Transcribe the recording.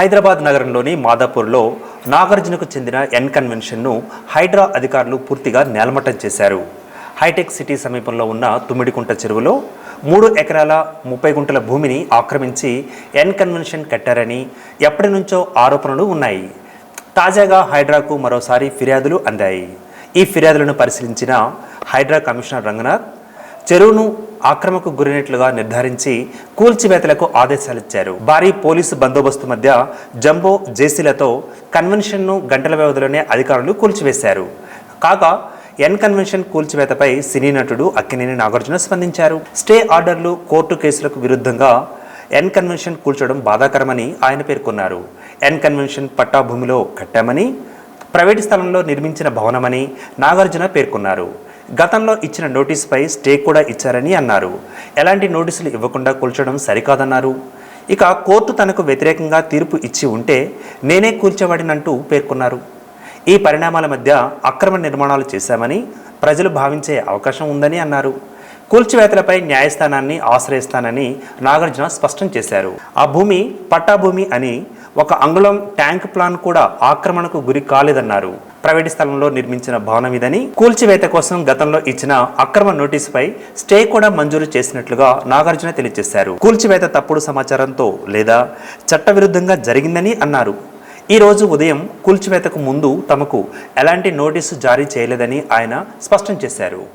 హైదరాబాద్ నగరంలోని మాదాపూర్లో నాగార్జునకు చెందిన ఎన్ కన్వెన్షన్ను హైడ్రా అధికారులు పూర్తిగా నేలమట్టం చేశారు. హైటెక్ సిటీ సమీపంలో ఉన్న తుమ్మిడికుంట చెరువులో 3 ఎకరాల 30 గుంటల భూమిని ఆక్రమించి ఎన్ కన్వెన్షన్ కట్టారని ఎప్పటి నుంచో ఆరోపణలు ఉన్నాయి. తాజాగా హైడ్రాకు మరోసారి ఫిర్యాదులు అందాయి. ఈ ఫిర్యాదులను పరిశీలించిన హైడ్రా కమిషనర్ రంగనాథ్ చెరువును ఆక్రమణకు గురైనట్లుగా నిర్ధారించి కూల్చివేతలకు ఆదేశాలిచ్చారు. భారీ పోలీసు బందోబస్తు మధ్య జంబో జేసీలతో కన్వెన్షన్ను గంటల వ్యవధిలోనే అధికారులు కూల్చివేశారు. కాగా ఎన్ కన్వెన్షన్ కూల్చివేతపై సినీ నటుడు అక్కినేని నాగార్జున స్పందించారు. స్టే ఆర్డర్లు, కోర్టు కేసులకు విరుద్ధంగా ఎన్ కన్వెన్షన్ కూల్చడం బాధాకరమని ఆయన పేర్కొన్నారు. ఎన్ కన్వెన్షన్ పట్టా భూమిలో కట్టామని, ప్రైవేటు స్థలంలో నిర్మించిన భవనమని నాగార్జున పేర్కొన్నారు. గతంలో ఇచ్చిన నోటీసుపై స్టే కూడా ఇచ్చారని అన్నారు. ఎలాంటి నోటీసులు ఇవ్వకుండా కూల్చడం సరికాదన్నారు. ఇక కోర్టు తనకు వ్యతిరేకంగా తీర్పు ఇచ్చి ఉంటే నేనే కూల్చేవాడినంటూ పేర్కొన్నారు. ఈ పరిణామాల మధ్య అక్రమ నిర్మాణాలు చేశామని ప్రజలు భావించే అవకాశం ఉందని అన్నారు. కూల్చివేతలపై న్యాయస్థానాన్ని ఆశ్రయిస్తానని నాగార్జున స్పష్టం చేశారు. ఆ భూమి పట్టాభూమి అని, 1 అంగుళం ట్యాంక్ ప్లాన్ కూడా ఆక్రమణకు గురి కాలేదన్నారు. ప్రైవేటు స్థలంలో నిర్మించిన భవనం ఇదని, కూల్చివేత కోసం గతంలో ఇచ్చిన అక్రమ నోటీసుపై స్టే కూడా మంజూరు చేసినట్లుగా నాగార్జున తెలియజేశారు. కూల్చివేత తప్పుడు సమాచారంతో లేదా చట్టవిరుద్ధంగా జరిగిందని అన్నారు. ఈ రోజు ఉదయం కూల్చివేతకు ముందు తమకు ఎలాంటి నోటీసు జారీ చేయలేదని ఆయన స్పష్టం చేశారు.